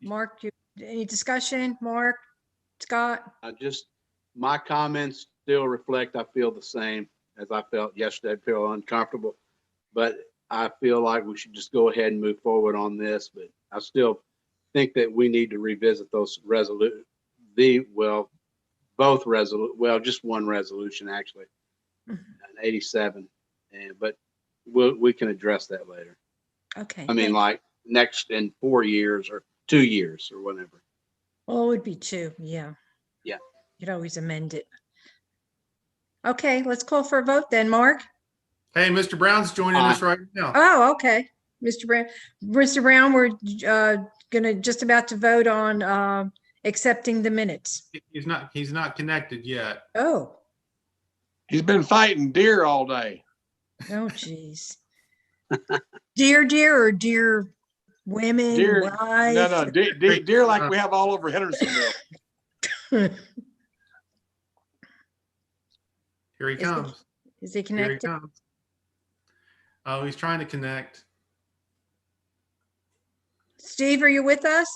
Mark, any discussion? Mark, Scott? Just my comments still reflect, I feel the same as I felt yesterday. I feel uncomfortable, but I feel like we should just go ahead and move forward on this. But I still think that we need to revisit those just one resolution actually, an 87, but we can address that later. Okay. I mean, like next in 4 years or 2 years or whatever. Well, it would be 2. Yeah. Yeah. You'd always amend it. Okay, let's call for a vote then, Mark. Hey, Mr. Brown's joining us right now. Oh, okay. Mr. Brown, we're gonna just about to vote on accepting the minutes. He's not connected yet. Oh, He's been fighting deer all day. oh, geez. Deer or deer women, Deer, wife? no, deer like we have all over Hendersonville. Here he comes. Is he Here he connected? comes. Oh, he's trying to connect. Steve, are you with us?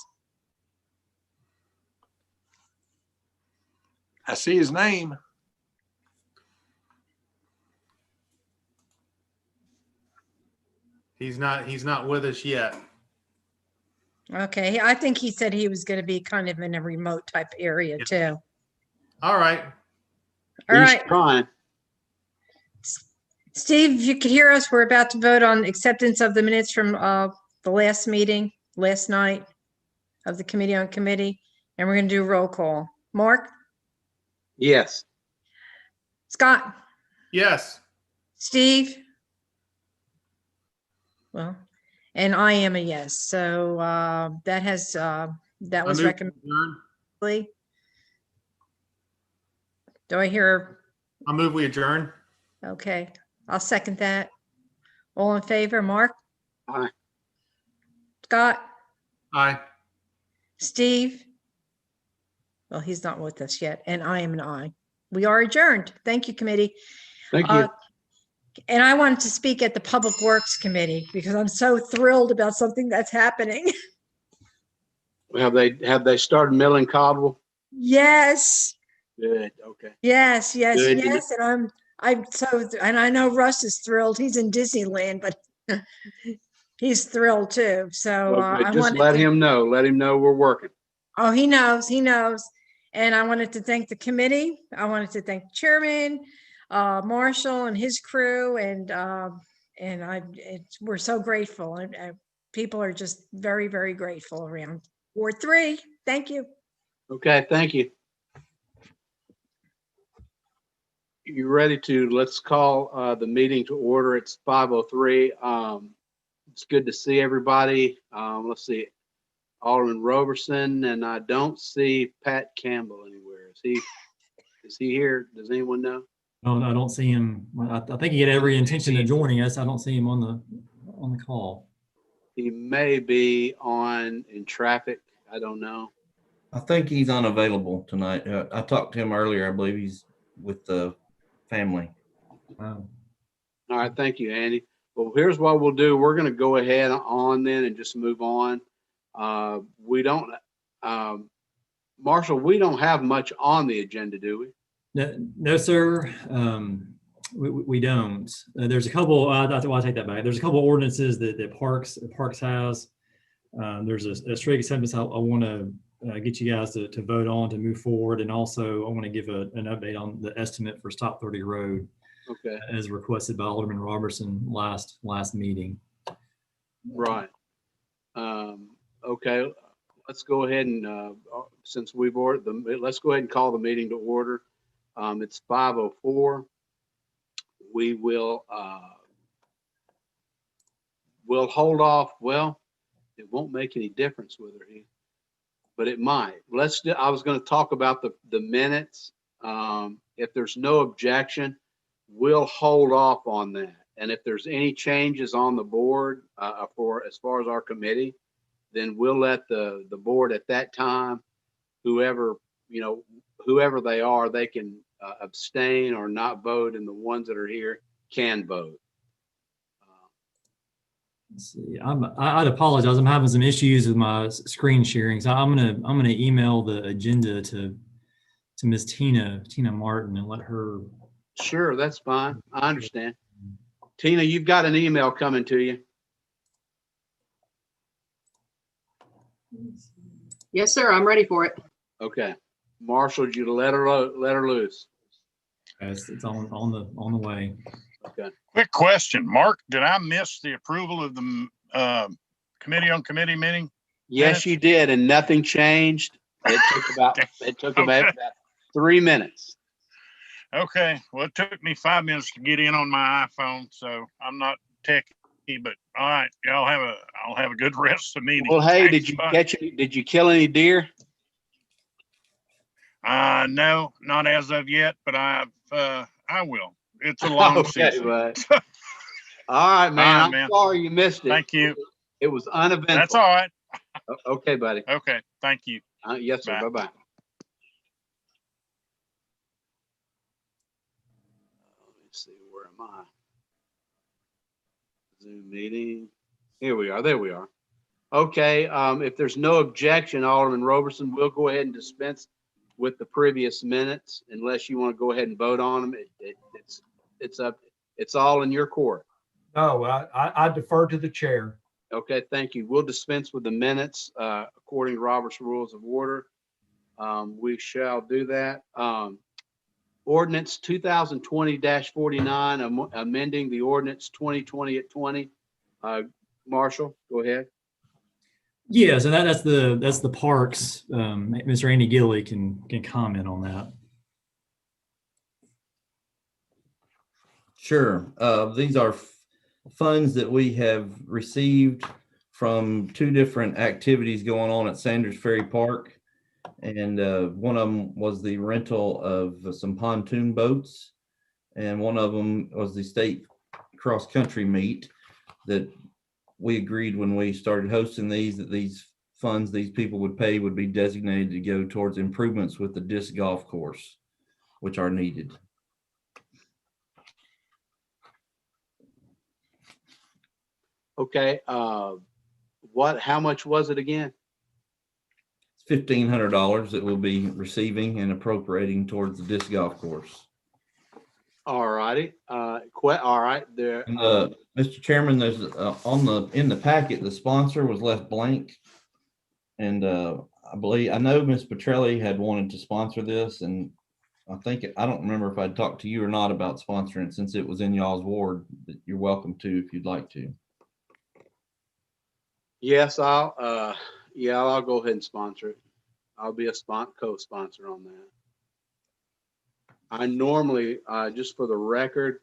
I see his name. He's not with us yet. Okay, I think he said he was going to be kind of in a remote type area too. All right. All He's right, trying. Steve, if you could hear us, we're about to vote on acceptance of the minutes from the last meeting, last night of the Committee on Committee, and we're going to do a roll call. Mark? Yes. Scott? Yes. Steve? Well, and I am a yes. So that was recommended. Do I hear? I'll move we adjourn. Okay, I'll second that. All in favor, Mark? Aye. Scott? Aye. Steve? Well, he's not with us yet, and I am an aye. We are adjourned. Thank you, committee. Thank you. And I wanted to speak at the Public Works Committee because I'm so thrilled about something that's happening. Have they started milling Caldwell? Yes. Good. Okay. Yes. Good. And and I know Russ is thrilled. He's in Disneyland, but he's thrilled too. So Well, I just wanted let to, him know. Let him know we're working. oh, he knows. And I wanted to thank the committee. I wanted to thank the chairman, Marshall and his crew. We're so grateful. And people are just very, very grateful around Ward 3. Thank you. Okay. Thank you. You ready to, let's call the meeting to order. It's 5:03. It's good to see everybody. Let's see, Alderman Roberson, and I don't see Pat Campbell anywhere. Is he here? Does anyone know? No, I don't see him. I think he had every intention of joining us. I don't see him on the call. He may be in traffic. I don't know. I think he's unavailable tonight. I talked to him earlier. I believe he's with the family. All right. Thank you, Andy. Well, here's what we'll do. We're going to go ahead on then and just move on. Marshall, we don't have much on the agenda, do we? No, sir. We don't. There's a couple. I'll take that back. There's a couple of ordinances that Parks has. There's a straight acceptance I want to get you guys to vote on to move forward, and also I want to give an update on the estimate for Stop 30 Road. Okay. As requested by Alderman Robertson last meeting. Right. Okay. Let's go ahead and since we've ordered let's go ahead and call the meeting to order. It's 5:04. We will we'll hold off. Well, it won't make any difference whether but it might. I was going to talk about the minutes. If there's no objection, we'll hold off on that. And if there's any changes on the board as far as our committee, then we'll let the board at that time, whoever they are, they can abstain or not vote, and the ones that are here can vote. Let's see. I'd apologize. I'm having some issues with my screen sharing, so I'm gonna email the agenda to Miss Tina Martin and let her. Sure, that's fine. I understand. Tina, you've got an email coming to you. Yes, sir. I'm ready for it. Okay. Marshall, you let her loose. It's on the way. Okay. Quick question, Mark, did I miss the approval of the committee on committee meeting? Yes, you did, and nothing changed. It took about 3 minutes. Okay, well, it took me 5 minutes to get in on my iPhone, so I'm not techy, but all right, I'll have a good rest of the meeting. Well, hey, Thanks, bye. did you kill any deer? No, not as of yet, but I will. It's a long Okay, season. bud. All right, man. All right, I'm man. sorry you missed it. Thank you. It was uneventful. That's all right. Okay, buddy. Okay, thank you. Yes, sir. Bye. Bye-bye. Let's see, where am I? Zoom meeting. Here we are. There we are. Okay, if there's no objection, Alderman Roberson, we'll go ahead and dispense with the previous minutes unless you want to go ahead and vote on them. It's all in your court. No, I defer to the chair. Okay, thank you. We'll dispense with the minutes according to Robert's Rules of Order. We shall do that. Ordinance 2020-49, amending the ordinance 2020-20. Marshall, go ahead. Yeah, so that's the parks. Mr. Andy Gilly can comment on that. Sure. These are funds that we have received from two different activities going on at Sanders Ferry Park. And one of them was the rental of some pontoon boats. And one of them was the state cross-country meet that we agreed when we started hosting these, that these funds these people would pay would be designated to go towards improvements with the disc golf course, which are needed. Okay, how much was it again? It's $1,500 that we'll be receiving and appropriating towards the disc golf course. All righty. All right. There. Mr. Chairman, there's in the packet, the sponsor was left blank. And I know Ms. Petrelli had wanted to sponsor this, and I don't remember if I'd talked to you or not about sponsoring it, since it was in y'all's ward. But you're welcome to if you'd like to. Yes, I'll go ahead and sponsor it. I'll be a co-sponsor on that. I normally, just for the record,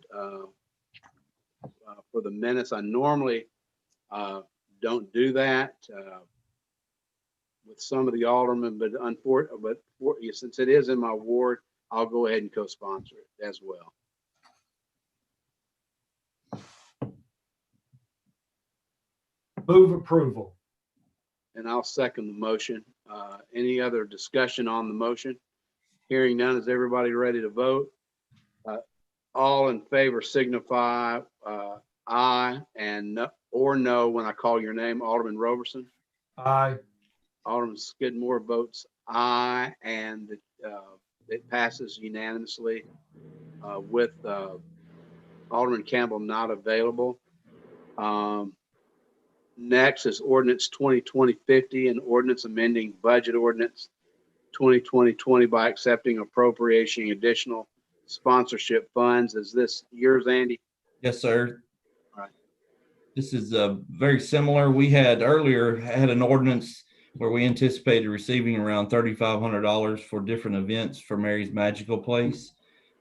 for the minutes, I normally don't do that with some of the aldermen, but since it is in my ward, I'll go ahead and co-sponsor it as well. Move approval. And I'll second the motion. Any other discussion on the motion? Hearing none, is everybody ready to vote? All in favor signify aye and no, or no when I call your name. Alderman Roberson. Aye. Alderman Skidmore votes aye, and it passes unanimously with Alderman Campbell not available. Next is ordinance 2020-50, an ordinance amending budget ordinance 2020-20 by accepting appropriation additional sponsorship funds. Is this yours, Andy? Yes, sir. All right. This is very similar. We had earlier had an ordinance where we anticipated receiving around $3,500 for different events for Mary's Magical Place,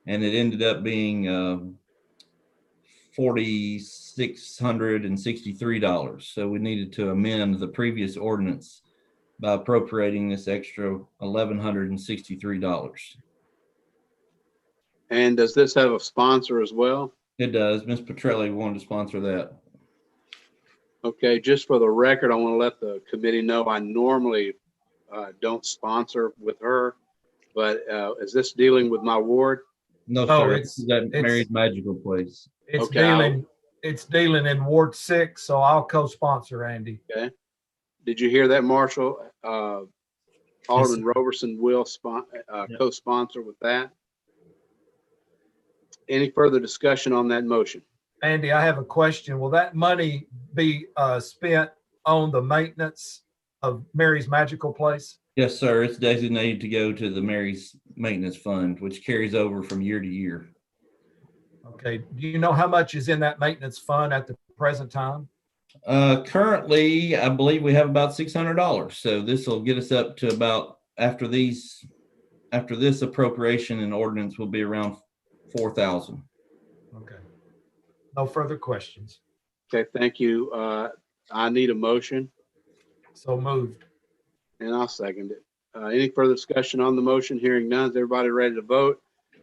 and it ended up being $4,663. So we needed to amend the previous ordinance by appropriating this extra $1,163. And does this have a sponsor as well? It does. Ms. Petrelli wanted to sponsor that. Okay, just for the record, I want to let the committee know I normally don't sponsor with her, but is this dealing with my ward? No, Oh, sir. It's at Mary's Magical Place. It's Okay, dealing It's dealing in Ward 6, so I'll co-sponsor, Andy. Okay. Did you hear that, Marshall? Alderman sir. Roberson will Yep. co-sponsor with that. Any further discussion on that motion? Andy, I have a question. Will that money be spent on the maintenance of Mary's Magical Place? Yes, sir. It's designated to go to the Mary's Maintenance Fund, which carries over from year to year. Okay. Do you know how much is in that maintenance fund at the present time? Currently, I believe we have about $600. So this will get us up to about, after this appropriation and ordinance, will be around 4,000. Okay. No further questions. Okay, thank you. I need a motion So moved. and I'll second it. Any further discussion on the motion? Hearing none, is everybody ready to vote?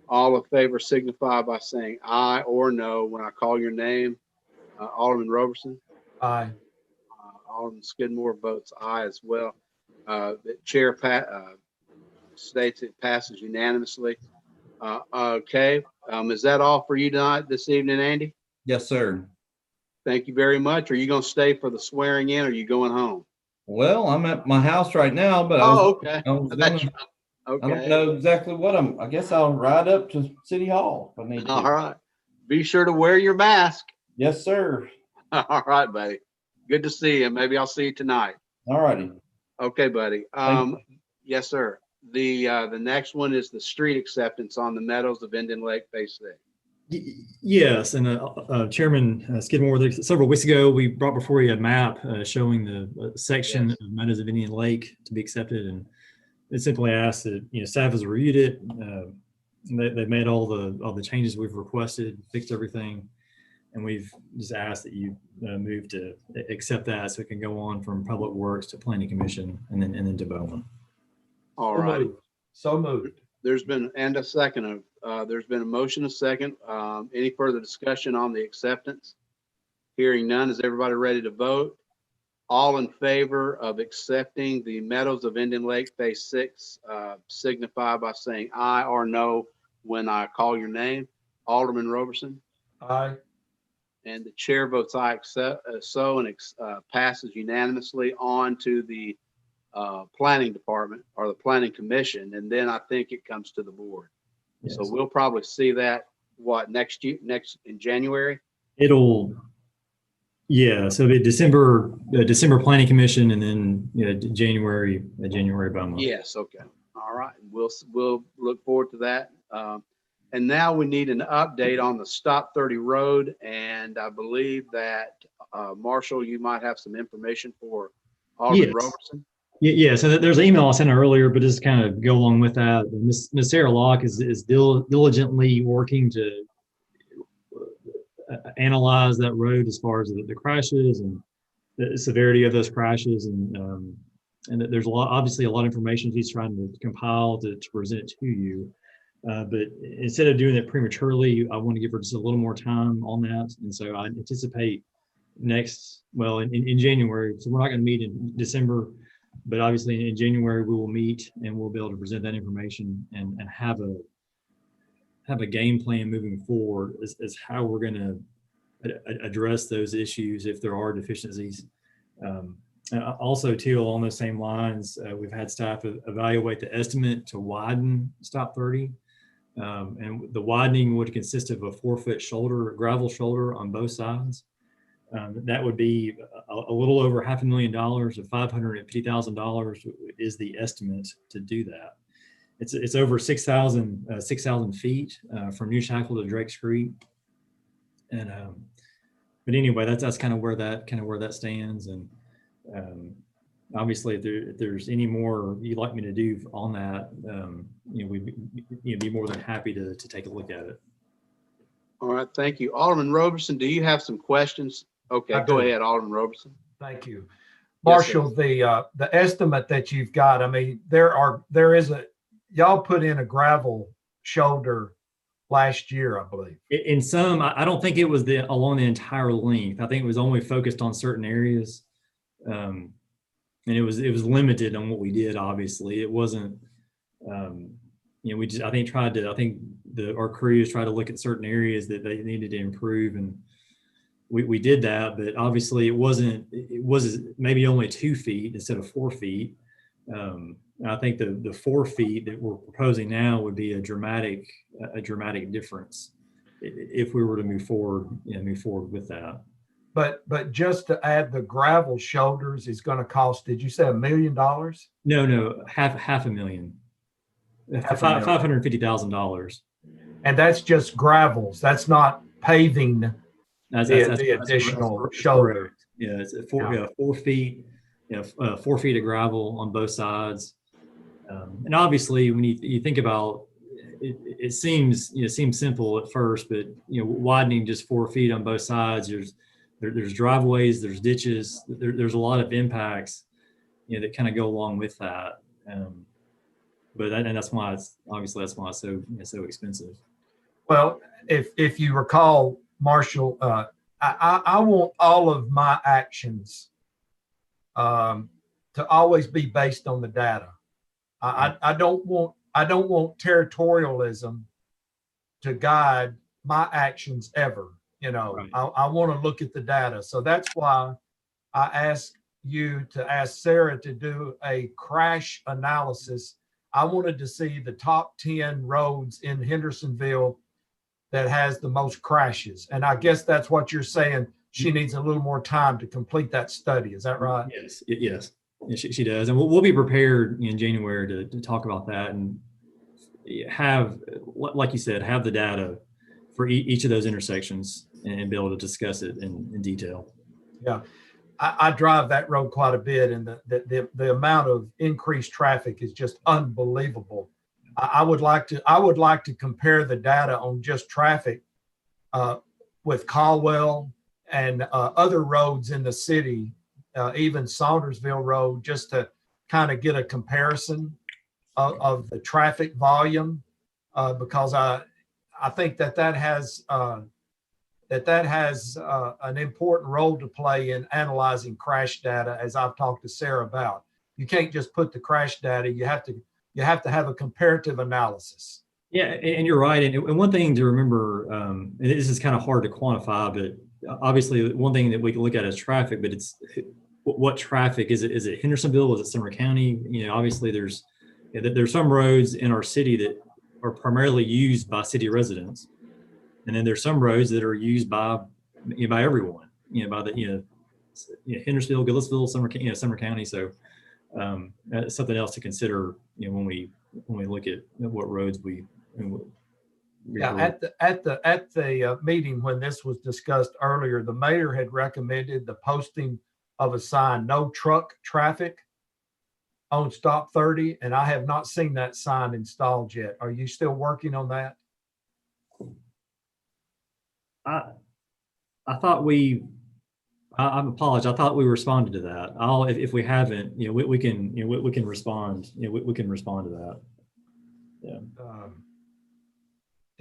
All in favor signify by saying aye or no when I call your name. Alderman Roberson, Aye. Alderman Skidmore votes aye as well. The chair states it passes unanimously. Okay, is that all for you tonight, this evening, Andy? Yes, sir. Thank you very much. Are you going to stay for the swearing in or are you going home? Well, I'm at my house right now, but Okay. I was That's- gonna, I Okay. don't know exactly what I guess I'll ride up to City Hall if I need to. All right. Be sure to wear your mask. Yes, sir. All right, buddy. Good to see you. Maybe I'll see you tonight. All righty. Okay, buddy. Thank Yes, sir. The next one is the street acceptance on the Meadows of Indian Lake Phase 6. Yes, and Chairman Skidmore, several weeks ago, we brought before you a map showing the section Yes. of Meadows of Indian Lake to be accepted, and it simply asked that staff has reviewed it. They've made all the changes we've requested, fixed everything, and we've just asked that you move to accept that so it can go on from Public Works to Planning Commission and then development. All So right. moved. So moved. There's been, and a second, there's been a motion, a second. Any further discussion on the acceptance? Hearing none, is everybody ready to vote? All in favor of accepting the Meadows of Indian Lake Phase 6, signify by saying aye or no when I call your name. Alderman Roberson, Aye. and the chair votes aye, passes unanimously on to the planning department or the planning commission, and then I think it comes to the board. Yes. So we'll probably see that next in January. So the December Planning Commission, and then January by month. Yes. Okay. All right. We'll look forward to that. And now we need an update on the Stop 30 Road, and I believe that Marshall, you might have some information for Alderman Yes. Roberson. Yeah, so there's an email I sent her earlier, but just kind of go along with that. Ms. Sarah Locke is diligently working to analyze that road as far as the crashes and the severity of those crashes, and there's obviously a lot of information she's trying to compile to present to you. But instead of doing it prematurely, I want to give her just a little more time on that, and so I anticipate in January. So we're not going to meet in December. But obviously in January, we will meet and we'll be able to present that information and have a game plan moving forward as how we're going to address those issues if there are deficiencies. Also, too, along those same lines, we've had staff evaluate the estimate to widen Stop 30. And the widening would consist of a 4-foot shoulder, gravel shoulder on both sides. That would be a little over $500,000 of $550,000 is the estimate to do that. It's over 6,000 feet from New Shackle to Drake Street, and but anyway, that's kind of where that stands. And obviously, if there's any more you'd like me to do on that, we'd be more than happy to take a look at it. All right. Thank you. Alderman Roberson, do you have some questions? Okay, go ahead, Alderman Roberson. Thank you. Yes, Marshall, the estimate that you've got, I mean, y'all put in a gravel shoulder last year, I believe. In some, I don't think it was along the entire length. I think it was only focused on certain areas. And it was limited on what we did, obviously. It wasn't, we just, I think our crews tried to look at certain areas that they needed to improve, and we did that, but obviously it was maybe only 2 feet instead of 4 feet. I think the 4 feet that we're proposing now would be a dramatic difference if we were to move forward with that. But just to add the gravel shoulders is going to cost, did you say $1 million? No, half a million. $550,000. And that's just gravels. That's not paving That's the additional shoulder. correct. Yeah, it's 4 feet, 4 feet of gravel on both sides. And obviously, when you think about it, it seems simple at first, but widening just 4 feet on both sides, there's driveways, there's ditches, there's a lot of impacts, that kind of go along with that. But that's why it's so expensive. Well, if you recall, Marshall, I want all of my actions to always be based on the data. I don't want territorialism to guide my actions ever. Right. I want to look at the data. So that's why I asked you to ask Sarah to do a crash analysis. I wanted to see the top 10 roads in Hendersonville that has the most crashes. And I guess that's what you're saying. She needs a little more time to complete that study. Is that right? Yes, she does. And we'll be prepared in January to talk about that and have, like you said, have the data for each of those intersections and be able to discuss it in detail. Yeah. I drive that road quite a bit, and the amount of increased traffic is just unbelievable. I would like to compare the data on just traffic with Caldwell and other roads in the city, even Saundersville Road, just to kind of get a comparison of the traffic volume, because I think that has an important role to play in analyzing crash data, as I've talked to Sarah about. You can't just put the crash data. You have to have a comparative analysis. Yeah, and you're right. And one thing to remember, and this is kind of hard to quantify, but obviously one thing that we can look at is traffic, but it's what traffic is it? Is it Hendersonville? Is it Sumner County? Obviously there's some roads in our city that are primarily used by city residents. And then there's some roads that are used by everyone, by the Hendersonville, Gillisville, Sumner County. So that's something else to consider, when we look at what roads we. At the meeting when this was discussed earlier, the mayor had recommended the posting of a sign, "No truck traffic" on Stop 30, and I have not seen that sign installed yet. Are you still working on that? I thought I apologize. I thought we responded to that. If we haven't, we can respond. We can respond to that.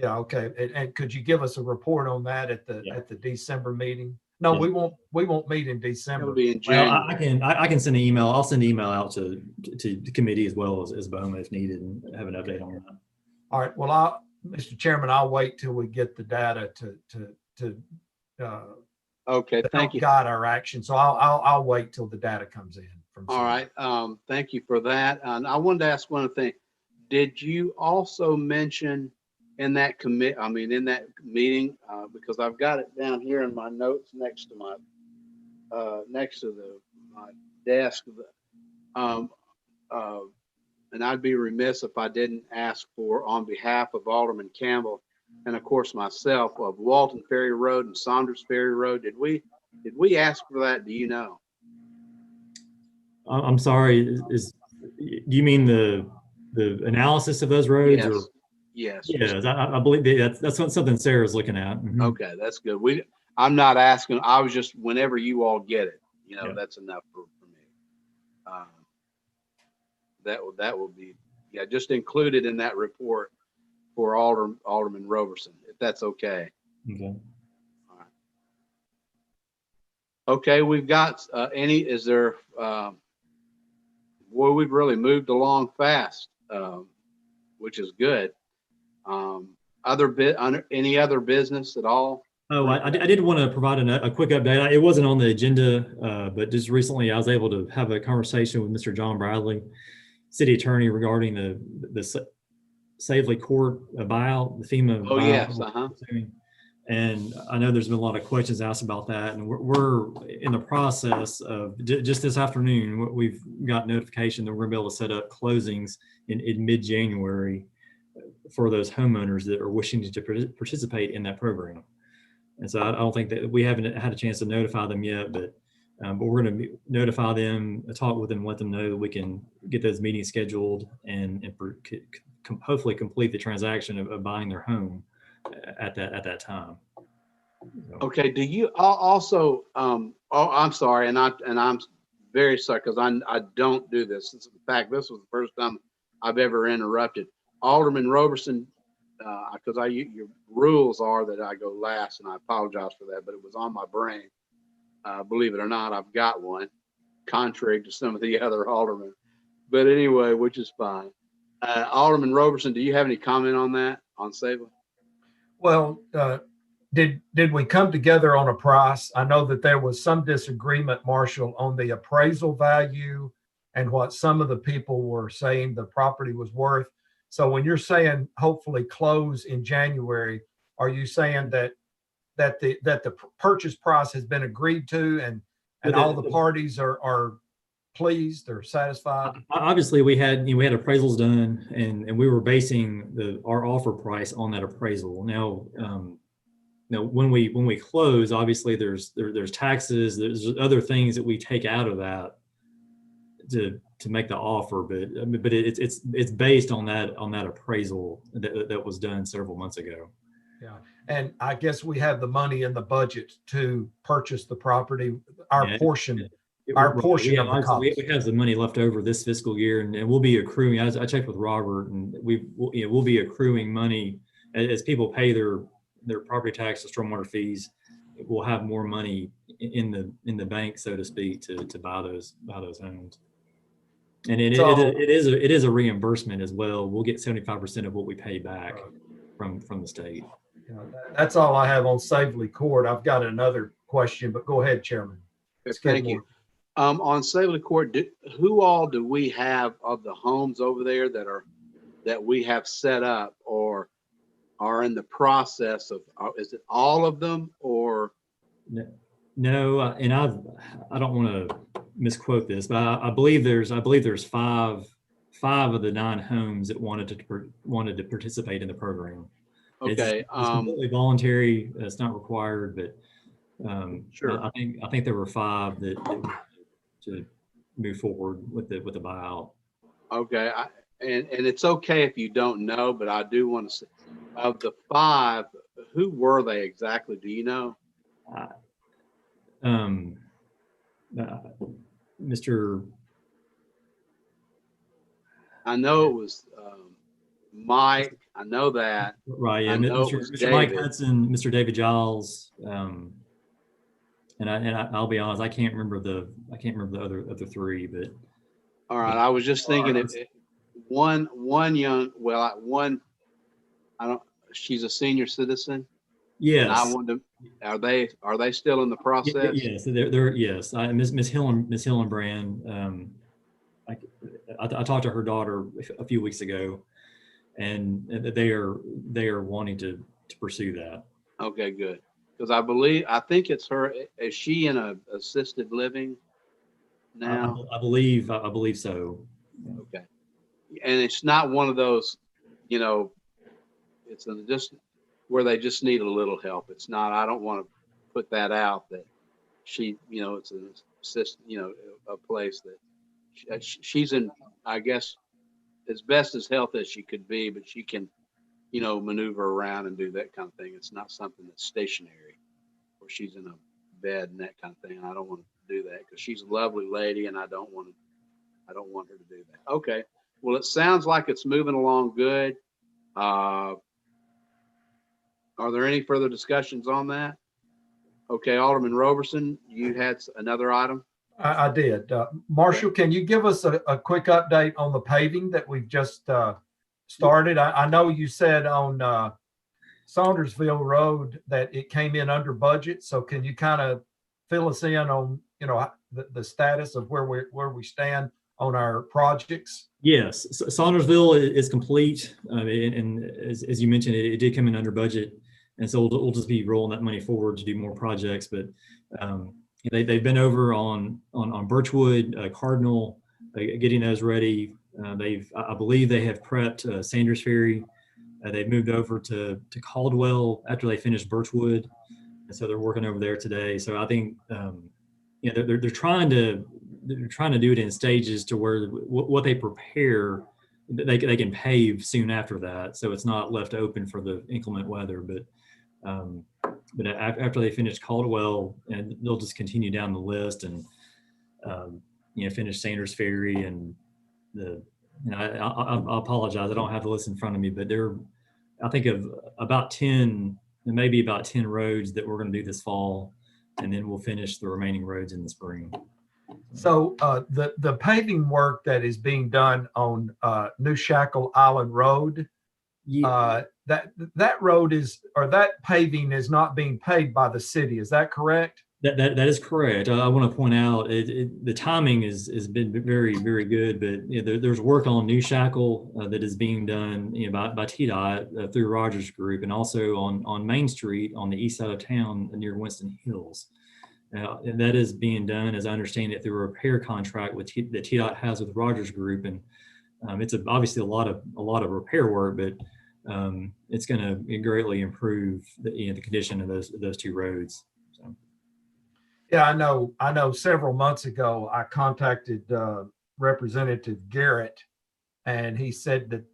Yeah. Okay. And could you give us a report on that at the December meeting? No, we won't meet in December. It'll be in January. I can send an email. I'll send an email out to the committee as well as BOMA if needed, and have an update on that. All right. Well, Mr. Chairman, I'll wait till we get the data to thank you. Guide our action. So I'll wait till the data comes in from. All right. Thank you for that. And I wanted to ask one thing. Did you also mention in that meeting, because I've got it down here in my notes next to my desk, and I'd be remiss if I didn't ask for, on behalf of Alderman Campbell and of course myself, of Walton Ferry Road and Saunders Ferry Road. Did we ask for that? Do you know? I'm sorry. Do you mean the analysis of those roads? Yes. Yes. I believe that's something Sarah's looking at. Mm-hmm. Okay, that's good. I'm not asking. I was just, whenever you all get it, that's enough for me. That will be just included in that report for Alderman Roberson, if that's okay. Okay. All right. Okay, we've got is there we've really moved along fast, which is good. Any other business at all? Oh, I did want to provide a quick update. It wasn't on the agenda, but just recently I was able to have a conversation with Mr. John Bradley, city attorney, regarding the Savely Court buyout, the FEMA Oh, buyout. yes, And I know there's been a lot of questions asked about that, and we're in the process of just this afternoon. We've got notification that we're gonna be able to set up closings in mid-January for those homeowners that are wishing to participate in that program. And so I don't think that we haven't had a chance to notify them yet, but we're going to notify them, talk with them, let them know that we can get those meetings scheduled and hopefully complete the transaction of buying their home at that time. Okay. Do you also? Oh, I'm sorry, and I'm very sorry because I don't do this. In fact, this was the first time I've ever interrupted. Alderman Roberson, because your rules are that I go last, and I apologize for that, but it was on my brain. Believe it or not, I've got one, contrary to some of the other aldermen. But anyway, which is fine. Alderman Roberson, do you have any comment on that, on Savely? Well, did we come together on a price? I know that there was some disagreement, Marshall, on the appraisal value and what some of the people were saying the property was worth. So when you're saying hopefully close in January, are you saying that the purchase price has been agreed to and all the parties are pleased or satisfied? Obviously, we had appraisals done, and we were basing our offer price on that appraisal. Now, when we close, obviously there's taxes, there's other things that we take out of that to make the offer, but it's based on that appraisal that was done several months ago. Yeah, and I guess we have the money in the budget to purchase the property, our portion of the cost. We have the money left over this fiscal year, and we'll be accruing. I checked with Robert, and we'll be accruing money as people pay their property tax, the stormwater fees. We'll have more money in the bank, so to speak, to buy those homes. And it is a reimbursement as well. We'll get 75% of what we pay back from the state. That's all I have on Savely Court. I've got another question, but go ahead, Chairman. Thank you. On Savely Court, who all do we have of the homes over there that we have set up or are in the process of? Is it all of them or? No, and I don't want to misquote this, but I believe there's five of the 9 homes that wanted to participate in the program. Okay. It's completely voluntary. It's not required, but sure. I think there were 5 that to move forward with the buyout. Okay. And it's okay if you don't know, but I do want to say, of the 5, who were they exactly? Do you know? Mr. I know it was Mike. I know that. Right. Yeah. Mr. Mike Hudson, Mr. David Giles. And I'll be honest, I can't remember the other 3, but. All right. I was just thinking one young, she's a senior citizen. Yes. And I wonder, are they still in the process? Yes, they're yes. Miss Hillenbrand. I talked to her daughter a few weeks ago, and they are wanting to pursue that. Okay, good. Because I think it's her. Is she in a assisted living now? I believe so. Okay, and it's not one of those, it's just where they just need a little help. It's not. I don't want to put that out that she, it's an assist, a place that she's in. I guess as best as health as she could be, but she can, maneuver around and do that kind of thing. It's not something that's stationary where she's in a bed and that kind of thing. I don't want to do that because she's a lovely lady and I don't want her to do that. Okay. Well, it sounds like it's moving along good. Are there any further discussions on that? Okay, Alderman Roberson, you had another item? I did. Marshall, can you give us a quick update on the paving that we've just started? I know you said on Saundersville Road, that it came in under budget. So can you kind of fill us in on, the status of where we stand on our projects? Yes, Saundersville is complete. And as you mentioned, it did come in under budget. And so we'll just be rolling that money forward to do more projects. But they've been over on Birchwood, Cardinal, getting those ready. I believe they have prepped Sanders Ferry. They've moved over to Caldwell after they finished Birchwood. And so they're working over there today. So I think, they're trying to do it in stages to where what they prepare, they can pave soon after that. So it's not left open for the inclement weather. But after they finish Caldwell, and they'll just continue down the list and finish Sanders Ferry and I apologize, I don't have the list in front of me, but I think of about 10, maybe about 10 roads that we're going to do this fall, and then we'll finish the remaining roads in the spring. So the paving work that is being done on New Shackle Island Road, that road that paving is not being paid by the city. Is that correct? That is correct. I want to point out the timing has been very, very good, but there's work on New Shackle that is being done by TDOT through Rogers Group, and also on Main Street on the east side of town near Winston Hills. And that is being done, as I understand it, through a repair contract that TDOT has with Rogers Group, and it's obviously a lot of repair work, but it's going to greatly improve the condition of those two roads. So. Yeah, I know several months ago, I contacted Representative Garrett, and he said that,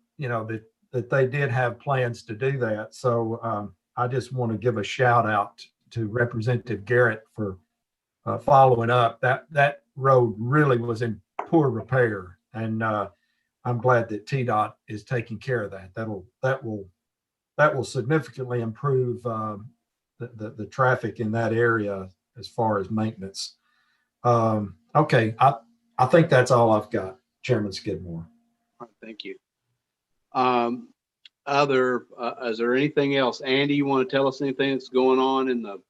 that they did have plans to do that. So I just want to give a shout out to Representative Garrett for following up. That road really was in poor repair, and I'm glad that TDOT is taking care of that. That will significantly improve the traffic in that area as far as maintenance. Okay, I think that's all I've got, Chairman Skidmore. All right, thank you. Is there anything else? Andy, you want to tell us anything that's going on in the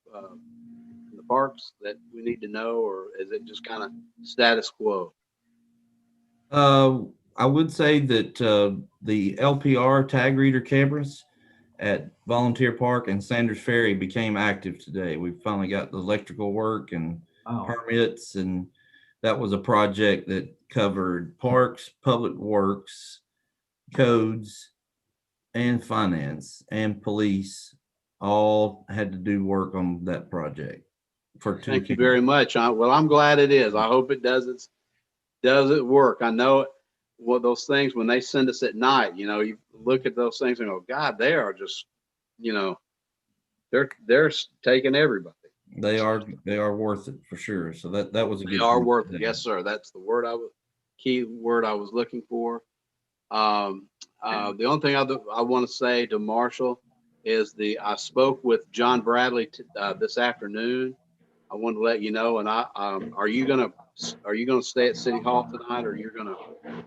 parks that we need to know, or is it just kind of status quo? I would say that the LPR tag reader cameras at Volunteer Park and Sanders Ferry became active today. We finally got the electrical work and permits, and that was a project that covered parks, public works, codes, and finance and police. All had to do work on that project. Thank you very much. Well, I'm glad it is. I hope it does it work. I know what those things, when they send us at night, you look at those things and go, God, they are just, they're taking everybody. They are worth it for sure. So that was a good. They are worth it. Yes, sir. That's the key word I was looking for. The only thing I want to say to Marshall is I spoke with John Bradley this afternoon. I wanted to let you know, and are you gonna stay at City Hall tonight, or you're gonna?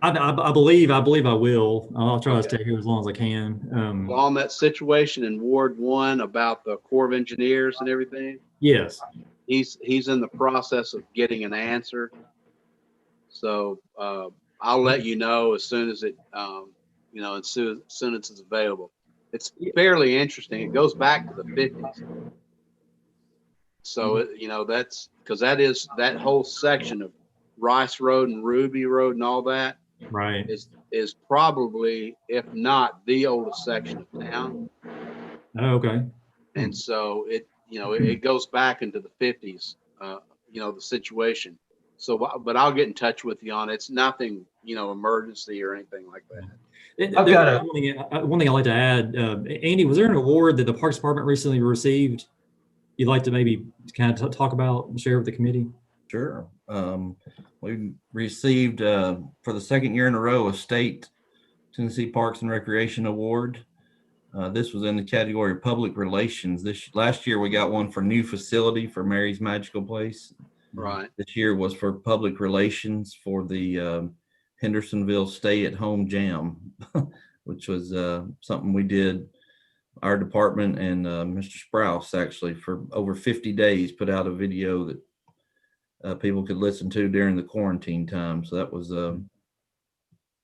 I believe I will. I'll try to stay here as long as I can. On that situation in Ward 1 about the Corps of Engineers and everything. Yes. He's in the process of getting an answer. So I'll let you know as soon as it, as soon as it's available. It's fairly interesting. It goes back to the 50s. So, that's because that whole section of Rice Road and Ruby Road and all that right is probably, if not the oldest section of town. Oh, okay. And so it goes back into the 50s, the situation. So, but I'll get in touch with you on it. It's nothing, emergency or anything like that. I've got one thing I'd like to add. Andy, was there an award that the Parks Department recently received you'd like to maybe kind of talk about and share with the committee? Sure. We received for the second year in a row a state Tennessee Parks and Recreation Award. This was in the category of public relations. Last year we got one for new facility for Mary's Magical Place. Right. This year was for public relations for the Hendersonville Stay at Home Jam, which was something we did our department and Mr. Sprouse actually for over 50 days put out a video that people could listen to during the quarantine time. So that was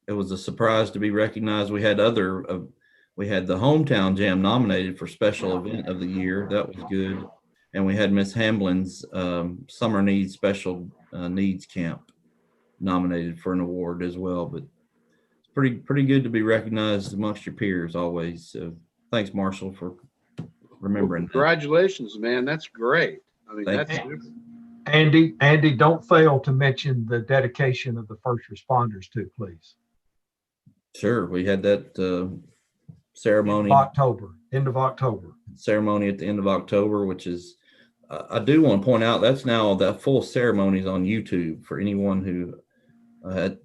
it was a surprise to be recognized. We had we had the Hometown Jam nominated for Special Event of the Year. That was good. And we had Miss Hamblin's Summer Needs Special Needs Camp nominated for an award as well. But it's pretty good to be recognized amongst your peers always. So thanks, Marshall, for remembering that. Congratulations, man. That's great. I mean, Thank that's you. super. Andy, don't fail to mention the dedication of the first responders too, please. Sure, we had that ceremony End of October. ceremony at the end of October, which is I do want to point out that's now that full ceremony is on YouTube for anyone who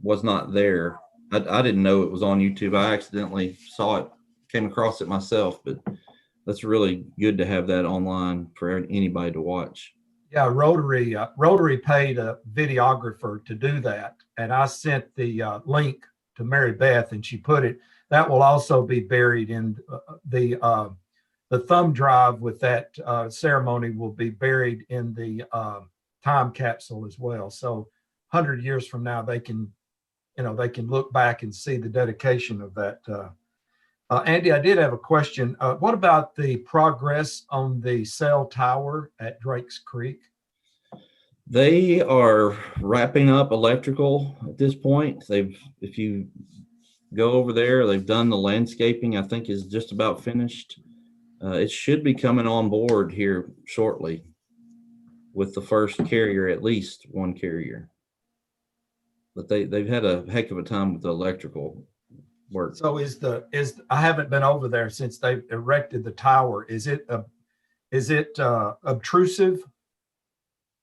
was not there. I didn't know it was on YouTube. I accidentally saw it, came across it myself, but that's really good to have that online for anybody to watch. Yeah, Rotary paid a videographer to do that, and I sent the link to Mary Beth, and she put it. That will also be buried in the thumb drive with that ceremony will be buried in the time capsule as well. So 100 years from now, they can look back and see the dedication of that. Andy, I did have a question. What about the progress on the cell tower at Drake's Creek? They are wrapping up electrical at this point. If you go over there, they've done the landscaping, I think is just about finished. It should be coming on board here shortly with the first carrier, at least one carrier. But they've had a heck of a time with the electrical work. So I haven't been over there since they've erected the tower. Is it obtrusive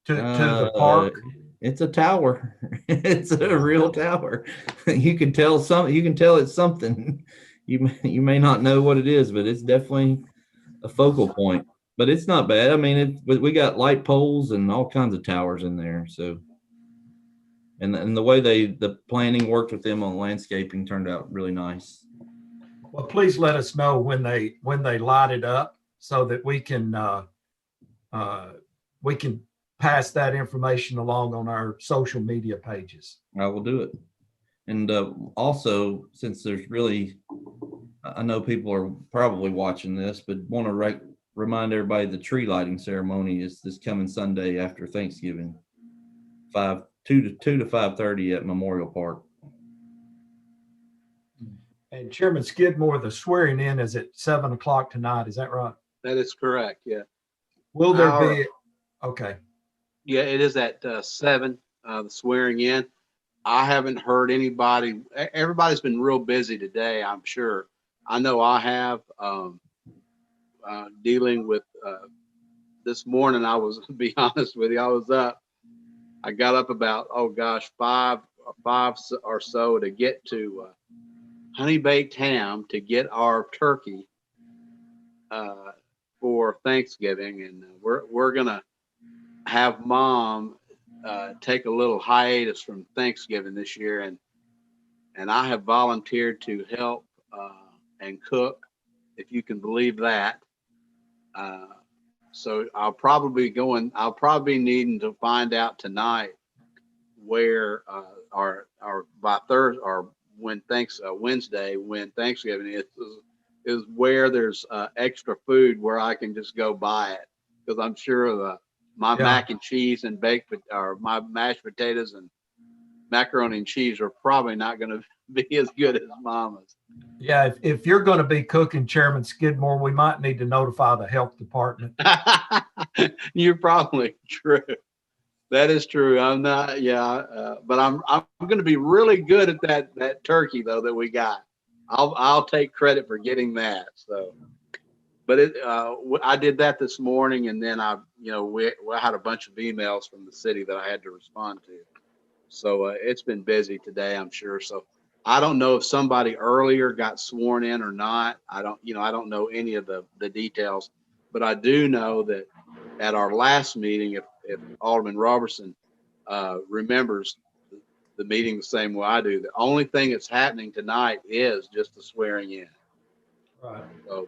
to the park? It's a tower. It's a real tower. You can tell it's something. You may not know what it is, but it's definitely a focal point. But it's not bad. I mean, we got light poles and all kinds of towers in there. So, and the way the planning worked with them on landscaping turned out really nice. Well, please let us know when they light it up so that we can pass that information along on our social media pages. I will do it. And also, since there's really, I know people are probably watching this, but want to remind everybody the tree lighting ceremony is this coming Sunday after Thanksgiving, 2 to 5:30 at Memorial Park. And Chairman Skidmore, the swearing in is at 7 o'clock tonight. Is that right? That is correct. Yeah. Will there be? Okay. Yeah, it is at 7, the swearing in. I haven't heard anybody. Everybody's been real busy today, I'm sure. I know I have dealing with this morning. I was, to be honest with you, I got up about, 5 or so to get to Honey Baked Ham to get our turkey for Thanksgiving. And we're going to have Mom take a little hiatus from Thanksgiving this year, and I have volunteered to help and cook, if you can believe that. So I'll probably be needing to find out tonight where by Thursday or Wednesday when Thanksgiving is where there's extra food where I can just go buy it, because I'm sure my mac and cheese and my mashed potatoes and macaroni and cheese are probably not going to be as good as Mama's. Yeah, if you're going to be cooking, Chairman Skidmore, we might need to notify the health department. You're probably true. That is true. I'm not. Yeah, but I'm going to be really good at that turkey though that we got. I'll take credit for getting that. So. But I did that this morning, and then we had a bunch of emails from the city that I had to respond to. So it's been busy today, I'm sure. So I don't know if somebody earlier got sworn in or not. I don't know any of the details, but I do know that at our last meeting, if Alderman Robertson remembers the meeting the same way I do, the only thing that's happening tonight is just the swearing in. Right. So.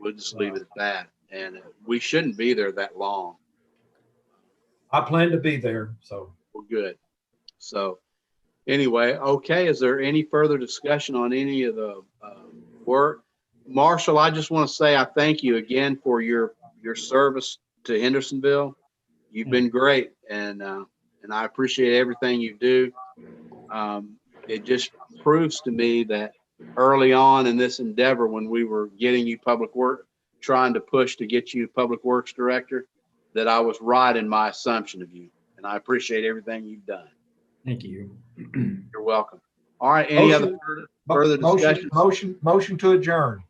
we'll just leave it at that. And we shouldn't be there that long. I plan to be there, so. We're good. So anyway, okay, is there any further discussion on any of the work? Marshall, I just want to say I thank you again for your service to Hendersonville. You've been great, and I appreciate everything you do. It just proves to me that early on in this endeavor, when we were getting you public work, trying to push to get you public works director, that I was right in my assumption of you. And I appreciate everything you've done. Thank you. You're welcome. All right. Any other further discussion? Motion to adjourn.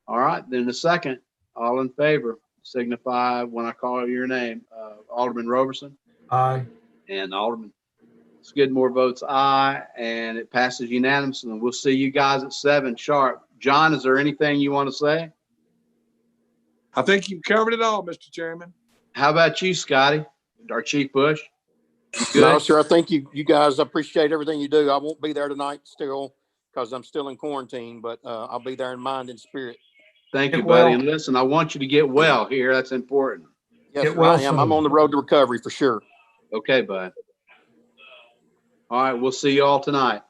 All right. Then the second, all in favor, signify when I call your name. Alderman Roberson Aye. and Alderman Skidmore votes aye, and it passes unanimously. And we'll see you guys at 7 sharp. John, is there anything you want to say? I think you've covered it all, Mr. Chairman. How about you, Scotty, our Chief Bush? You No, good? sir. I think you guys appreciate everything you do. I won't be there tonight still because I'm still in quarantine, but I'll be there in mind and spirit. Thank you, Get buddy. well. And listen, I want you to get well here. That's important. Yes, Get sir, well I am. I'm soon. on the road to recovery for sure. Okay, bud. All right. We'll see you all tonight.